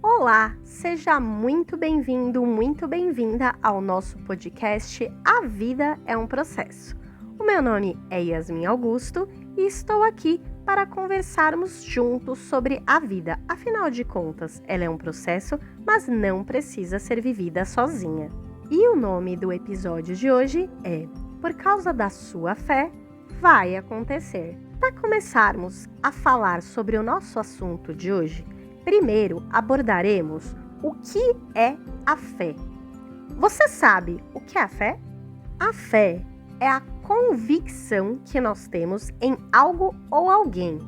Olá, seja muito bem-vindo, muito bem-vinda ao nosso podcast A Vida é um Processo. O meu nome é Yasmin Augusto e estou aqui para conversarmos juntos sobre a vida. Afinal de contas, ela é um processo, mas não precisa ser vivida sozinha. E o nome do episódio de hoje é Por causa da sua fé, vai acontecer. Para começarmos a falar sobre o nosso assunto de hoje, primeiro abordaremos o que é a fé. Você sabe o que é a fé? A fé é a convicção que nós temos em algo ou alguém,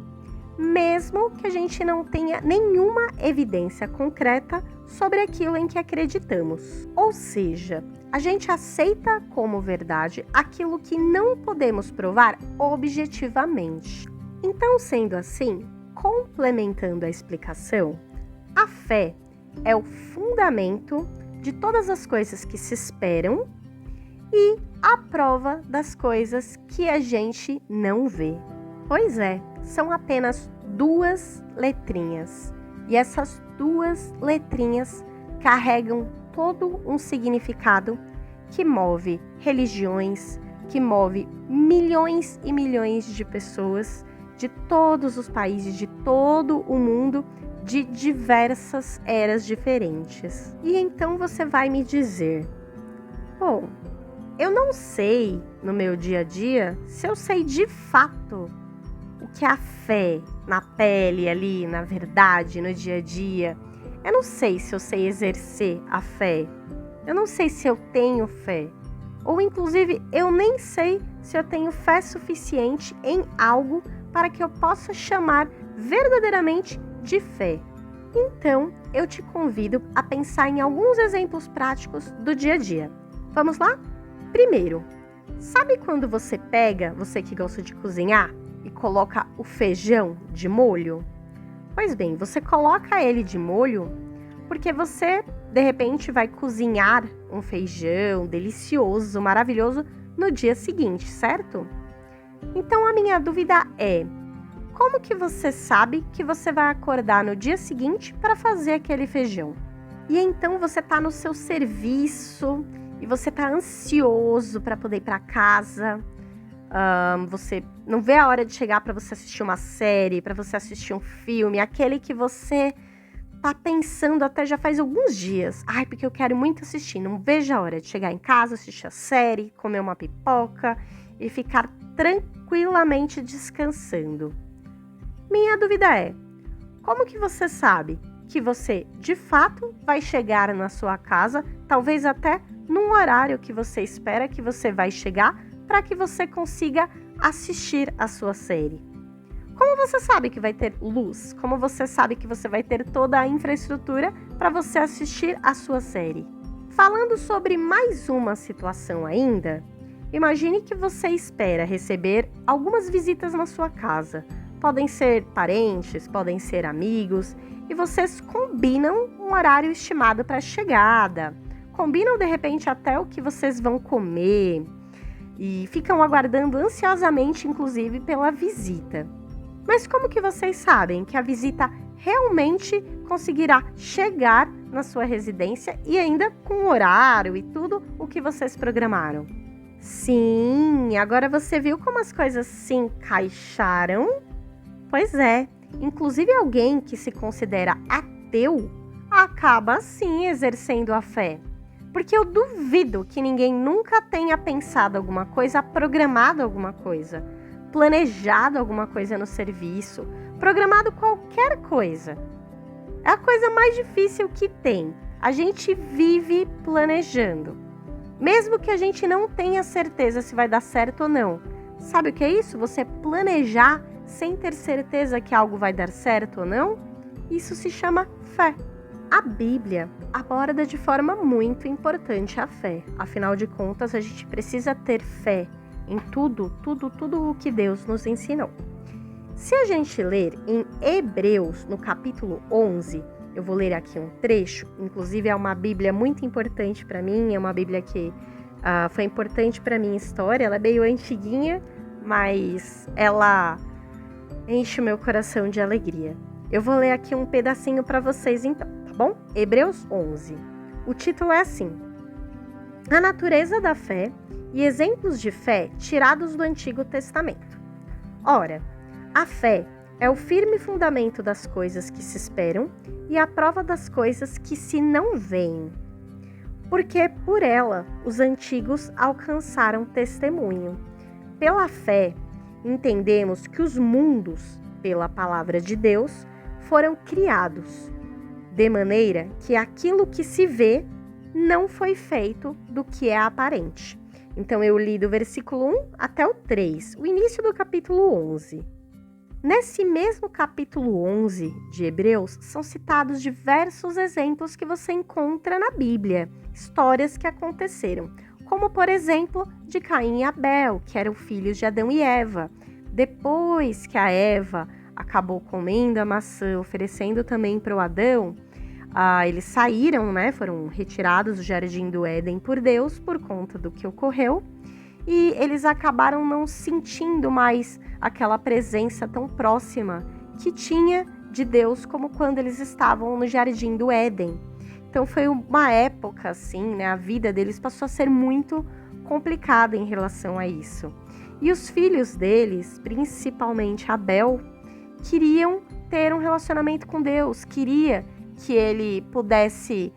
mesmo que a gente não tenha nenhuma evidência concreta sobre aquilo em que acreditamos. Ou seja, a gente aceita como verdade aquilo que não podemos provar objetivamente. Então, sendo assim, complementando a explicação, a fé é o fundamento de todas as coisas que se esperam e a prova das coisas que a gente não vê. Pois é, são apenas duas letrinhas. E essas duas letrinhas carregam todo um significado que move religiões, que move milhões e milhões de pessoas de todos os países, de todo o mundo, de diversas eras diferentes. E então você vai me dizer, bom, eu não sei no meu dia a dia se eu sei de fato o que é a fé na pele ali, na verdade, no dia a dia. Eu não sei se eu sei exercer a fé. Eu não sei se eu tenho fé. Ou inclusive eu nem sei se eu tenho fé suficiente em algo para que eu possa chamar verdadeiramente de fé. Então, eu te convido a pensar em alguns exemplos práticos do dia a dia. Vamos lá? Primeiro, sabe quando você que gosta de cozinhar, e coloca o feijão de molho? Pois bem, você coloca ele de molho porque você, de repente, vai cozinhar um feijão delicioso, maravilhoso no dia seguinte, certo? Então, a minha dúvida é, como que você sabe que você vai acordar no dia seguinte para fazer aquele feijão? E então você está no seu serviço e você está ansioso para poder ir para casa. Você não vê a hora de chegar para você assistir uma série, para você assistir um filme, aquele que você tá pensando até já faz alguns dias. Ai, porque eu quero muito assistir. Não vejo a hora de chegar em casa, assistir a série, comer uma pipoca e ficar tranquilamente descansando. Minha dúvida é, como que você sabe que você, de fato, vai chegar na sua casa, talvez até num horário que você espera que você vai chegar, para que você consiga assistir a sua série? Como você sabe que vai ter luz? Como você sabe que você vai ter toda a infraestrutura para você assistir a sua série? Falando sobre mais uma situação ainda, imagine que você espera receber algumas visitas na sua casa. Podem ser parentes, podem ser amigos, e vocês combinam um horário estimado para a chegada. Combinam, de repente, até o que vocês vão comer e ficam aguardando ansiosamente, inclusive, pela visita. Mas como que vocês sabem que a visita realmente conseguirá chegar na sua residência e ainda com o horário e tudo o que vocês programaram? Sim, agora você viu como as coisas se encaixaram? Pois é, inclusive alguém que se considera ateu acaba sim exercendo a fé. Porque eu duvido que ninguém nunca tenha pensado alguma coisa, programado alguma coisa, planejado alguma coisa no serviço, programado qualquer coisa. É a coisa mais difícil que tem. A gente vive planejando. Mesmo que a gente não tenha certeza se vai dar certo ou não. Sabe o que é isso? Você planejar sem ter certeza que algo vai dar certo ou não? Isso se chama fé. A Bíblia aborda de forma muito importante a fé. Afinal de contas, a gente precisa ter fé em tudo o que Deus nos ensinou. Se a gente ler em Hebreus, no capítulo 11, eu vou ler aqui um trecho, inclusive é uma Bíblia muito importante para mim, é uma Bíblia que foi importante para minha história, ela é meio antiguinha, mas ela enche o meu coração de alegria. Eu vou ler aqui um pedacinho para vocês então, tá tá bom? Hebreus 11. O título é assim: A natureza da fé e exemplos de fé tirados do Antigo Testamento. Ora, a fé é o firme fundamento das coisas que se esperam e a prova das coisas que se não veem. Porque por ela os antigos alcançaram testemunho. Pela fé, entendemos que os mundos, pela palavra de Deus, foram criados, de maneira que aquilo que se vê não foi feito do que é aparente. Então eu li do versículo 1 até o 3, o início do capítulo 11. Nesse mesmo capítulo 11 de Hebreus, são citados diversos exemplos que você encontra na Bíblia, histórias que aconteceram, como por exemplo de Caim e Abel, que eram filhos de Adão e Eva. Depois que a Eva acabou comendo a maçã, oferecendo também para o Adão, eles saíram, foram retirados do jardim do Éden por Deus por conta do que ocorreu. E eles acabaram não sentindo mais aquela presença tão próxima que tinha de Deus como quando eles estavam no jardim do Éden. Então foi uma época assim, a vida deles passou a ser muito complicada em relação a isso. E os filhos deles, principalmente Abel, queriam ter um relacionamento com Deus, queria que ele pudesse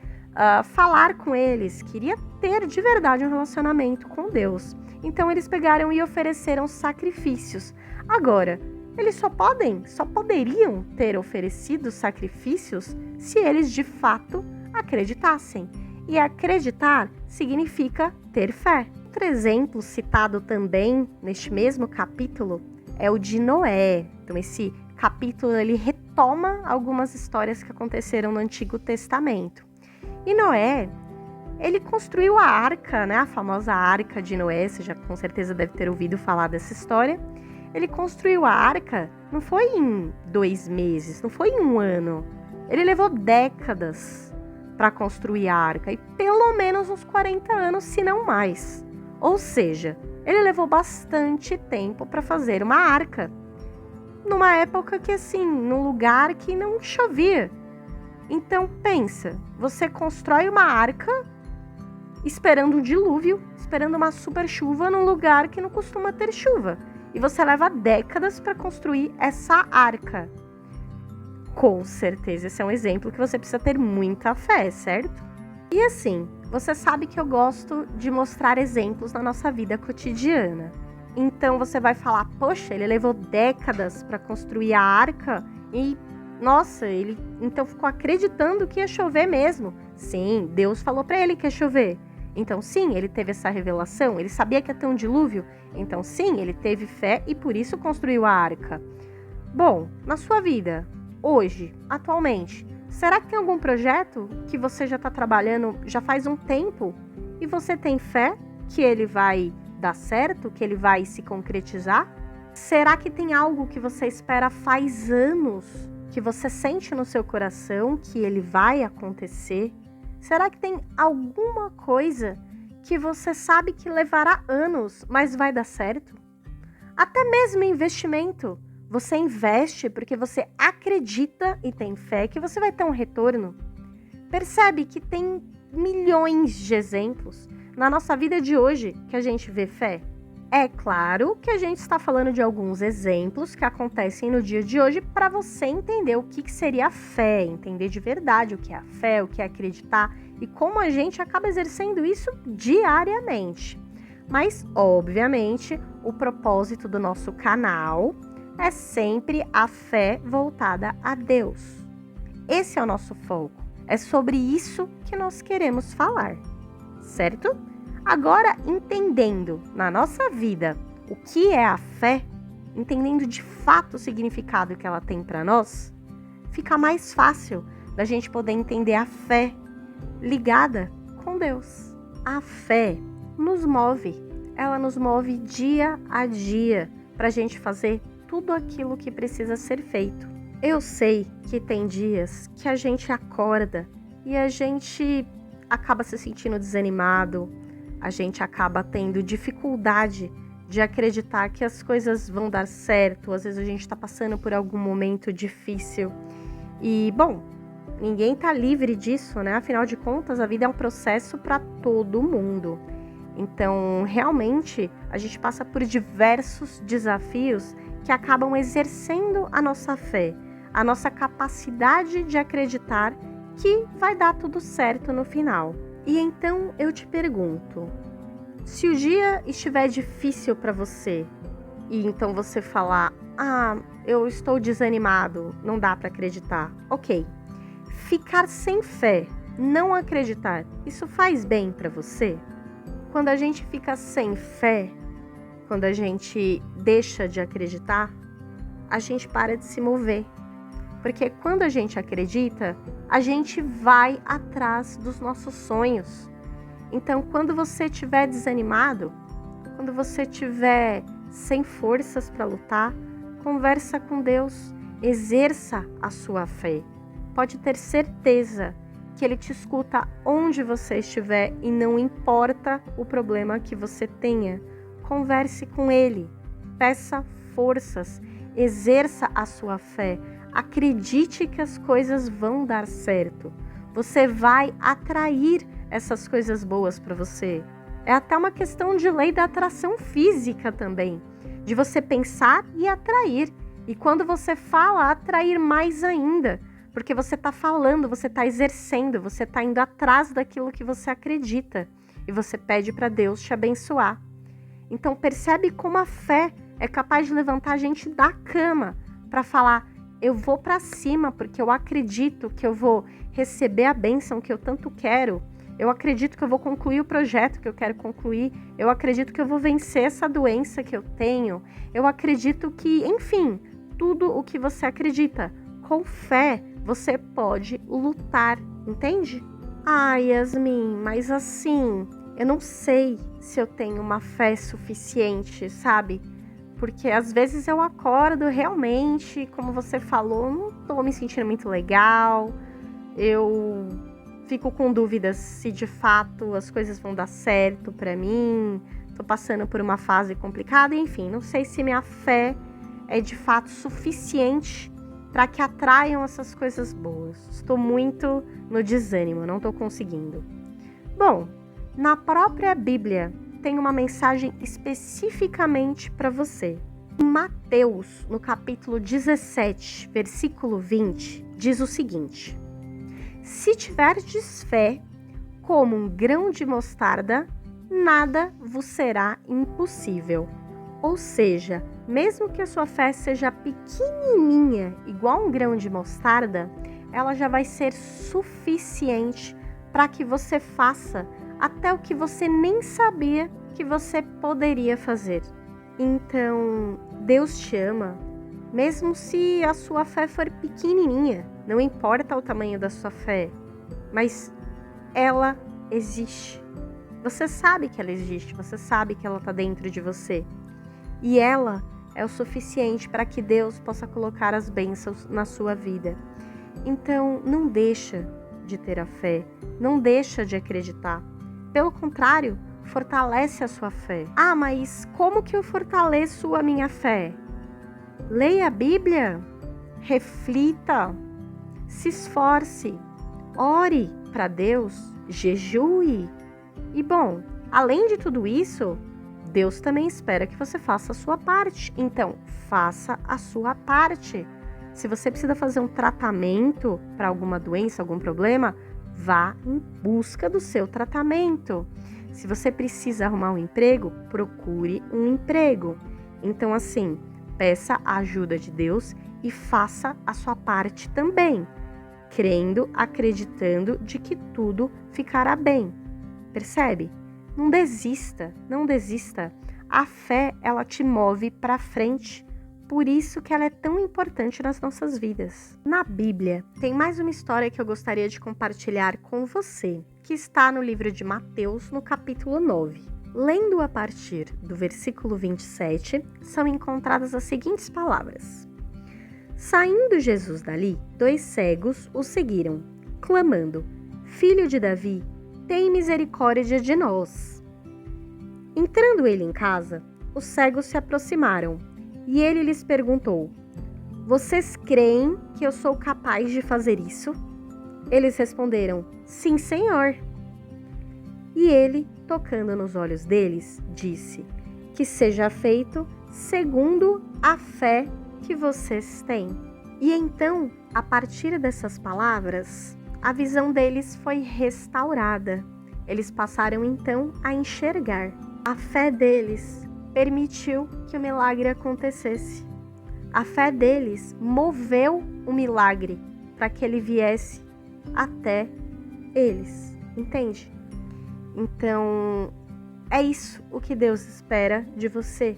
falar com eles, queria ter de verdade um relacionamento com Deus. Então eles pegaram e ofereceram sacrifícios. Agora, eles só poderiam ter oferecido sacrifícios se eles de fato acreditassem. E acreditar significa ter fé. Outro exemplo citado também neste mesmo capítulo é o de Noé. Então esse capítulo ele retoma algumas histórias que aconteceram no Antigo Testamento. E Noé, ele construiu a arca, a famosa arca de Noé, você já com certeza deve ter ouvido falar dessa história. Ele construiu a arca, não foi em 2 meses, não foi em 1 ano. Ele levou décadas para construir a arca e pelo menos uns 40 anos, se não mais. Ou seja, ele levou bastante tempo para fazer uma arca. Numa época que num lugar que não chovia. Então pensa, você constrói uma arca esperando um dilúvio, esperando uma super chuva num lugar que não costuma ter chuva. E você leva décadas para construir essa arca. Com certeza esse é um exemplo que você precisa ter muita fé, certo? E assim, você sabe que eu gosto de mostrar exemplos na nossa vida cotidiana. Então você vai falar, poxa, ele levou décadas para construir a arca e, nossa, ele então ficou acreditando que ia chover mesmo. Sim, Deus falou para ele que ia chover. Então sim, ele teve essa revelação, ele sabia que ia ter um dilúvio. Então sim, ele teve fé e por isso construiu a arca. Bom, na sua vida, hoje, atualmente, será que tem algum projeto que você já está trabalhando já faz um tempo e você tem fé que ele vai dar certo, que ele vai se concretizar? Será que tem algo que você espera faz anos, que você sente no seu coração que ele vai acontecer? Será que tem alguma coisa que você sabe que levará anos, mas vai dar certo? Até mesmo investimento. Você investe porque você acredita e tem fé que você vai ter um retorno. Percebe que tem milhões de exemplos na nossa vida de hoje que a gente vê fé? É claro que a gente está falando de alguns exemplos que acontecem no dia de hoje para você entender o que seria a fé, entender de verdade o que é a fé, o que é acreditar e como a gente acaba exercendo isso diariamente. Mas, obviamente, o propósito do nosso canal é sempre a fé voltada a Deus. Esse é o nosso foco. É sobre isso que nós queremos falar, certo? Agora, entendendo na nossa vida o que é a fé, entendendo de fato o significado que ela tem para nós, fica mais fácil da gente poder entender a fé ligada com Deus. A fé nos move, ela nos move dia a dia para a gente fazer tudo aquilo que precisa ser feito. Eu sei que tem dias que a gente acorda e a gente acaba se sentindo desanimado, a gente acaba tendo dificuldade de acreditar que as coisas vão dar certo, às vezes a gente está passando por algum momento difícil. E, bom, Ninguém está livre disso, né? Afinal de contas, a vida é um processo para todo mundo. Então, realmente, a gente passa por diversos desafios que acabam exercendo a nossa fé, a nossa capacidade de acreditar que vai dar tudo certo no final. E então eu te pergunto, se o dia estiver difícil para você e então você falar, eu estou desanimado, não dá para acreditar, ok. Ficar sem fé, não acreditar, isso faz bem para você? Quando a gente fica sem fé, quando a gente deixa de acreditar, a gente para de se mover. Porque quando a gente acredita, a gente vai atrás dos nossos sonhos. Então, quando você estiver desanimado, quando você estiver sem forças para lutar, conversa com Deus, exerça a sua fé. Pode ter certeza que Ele te escuta onde você estiver e não importa o problema que você tenha. Converse com Ele, peça forças, exerça a sua fé. Acredite que as coisas vão dar certo. Você vai atrair essas coisas boas para você. É até uma questão de lei da atração física também, de você pensar e atrair. E quando você fala, atrair mais ainda, porque você está falando, você está exercendo, você está indo atrás daquilo que você acredita. E você pede para Deus te abençoar. Então percebe como a fé é capaz de levantar a gente da cama para falar, eu vou para cima porque eu acredito que eu vou receber a bênção que eu tanto quero. Eu acredito que eu vou concluir o projeto que eu quero concluir. Eu acredito que eu vou vencer essa doença que eu tenho. Eu acredito que, enfim, tudo o que você acredita. Com fé, você pode lutar, entende? Yasmin, mas assim, eu não sei se eu tenho uma fé suficiente, sabe? Porque às vezes eu acordo realmente, como você falou, não tô me sentindo muito legal. Eu fico com dúvidas se de fato as coisas vão dar certo pra mim. Tô passando por uma fase complicada, enfim, não sei se minha fé é de fato suficiente para que atraiam essas coisas boas. Estou muito no desânimo, não tô conseguindo. Bom, na própria Bíblia tem uma mensagem especificamente para você. Em Mateus, no capítulo 17, versículo 20, diz o seguinte: se tiverdes fé como um grão de mostarda, nada vos será impossível. Ou seja, mesmo que a sua fé seja pequenininha, igual um grão de mostarda, ela já vai ser suficiente para que você faça até o que você nem sabia que você poderia fazer. Então, Deus te ama, mesmo se a sua fé for pequenininha, não importa o tamanho da sua fé, mas ela existe. Você sabe que ela existe, você sabe que ela está dentro de você. E ela é o suficiente para que Deus possa colocar as bênçãos na sua vida. Então, não deixa de ter a fé, não deixa de acreditar. Pelo contrário, fortalece a sua fé. Mas como que eu fortaleço a minha fé? Leia a Bíblia, reflita, se esforce, ore para Deus, jejue. E bom, além de tudo isso, Deus também espera que você faça a sua parte. Então, faça a sua parte. Se você precisa fazer um tratamento para alguma doença, algum problema, vá em busca do seu tratamento. Se você precisa arrumar um emprego, procure um emprego. Então, assim, peça a ajuda de Deus e faça a sua parte também, crendo, acreditando de que tudo ficará bem. Percebe? Não desista, não desista. A fé, ela te move para frente. Por isso que ela é tão importante nas nossas vidas. Na Bíblia, tem mais uma história que eu gostaria de compartilhar com você, que está no livro de Mateus, no capítulo 9. Lendo a partir do versículo 27, são encontradas as seguintes palavras. Saindo Jesus dali, 2 cegos o seguiram, clamando: Filho de Davi, tem misericórdia de nós. Entrando ele em casa, os cegos se aproximaram, e ele lhes perguntou: Vocês creem que eu sou capaz de fazer isso? Eles responderam: Sim, Senhor. E ele, tocando nos olhos deles, disse: Que seja feito segundo a fé que vocês têm. E então, a partir dessas palavras, a visão deles foi restaurada. Eles passaram então a enxergar. A fé deles permitiu que o milagre acontecesse. A fé deles moveu o milagre para que ele viesse até eles, entende? Então, é isso o que Deus espera de você.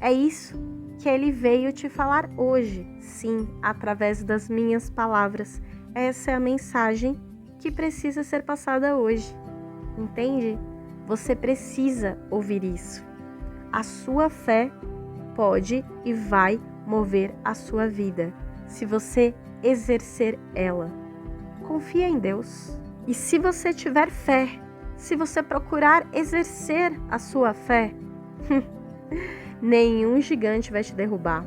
É isso que Ele veio te falar hoje, sim, através das minhas palavras. Essa é a mensagem que precisa ser passada hoje, entende? Você precisa ouvir isso. A sua fé pode e vai mover a sua vida, se você exercer ela. Confia em Deus. E se você tiver fé, se você procurar exercer a sua fé, nenhum gigante vai te derrubar.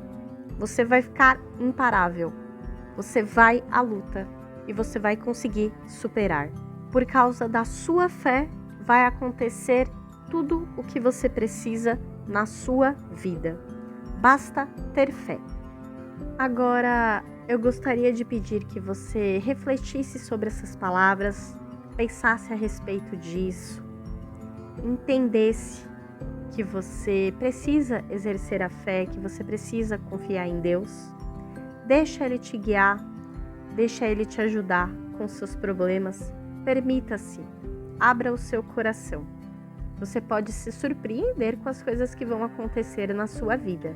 Você vai ficar imparável. Você vai à luta e você vai conseguir superar. Por causa da sua fé, vai acontecer tudo o que você precisa na sua vida. Basta ter fé. Agora, eu gostaria de pedir que você refletisse sobre essas palavras, pensasse a respeito disso, entendesse que você precisa exercer a fé, que você precisa confiar em Deus. Deixa Ele te guiar, deixa Ele te ajudar com seus problemas. Permita-se, abra o seu coração. Você pode se surpreender com as coisas que vão acontecer na sua vida.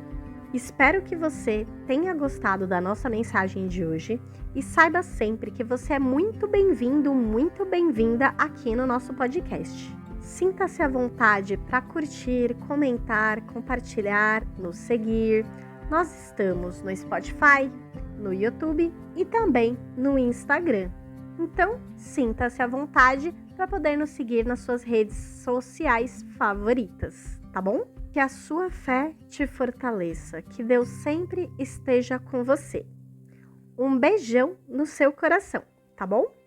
Espero que você tenha gostado da nossa mensagem de hoje e saiba sempre que você é muito bem-vindo, muito bem-vinda aqui no nosso podcast. Sinta-se à vontade para curtir, comentar, compartilhar, nos seguir. Nós estamos no Spotify, no YouTube e também no Instagram. Então, sinta-se à vontade para poder nos seguir nas suas redes sociais favoritas, tá bom? Que a sua fé te fortaleça, que Deus sempre esteja com você. Um beijão no seu coração, tá bom?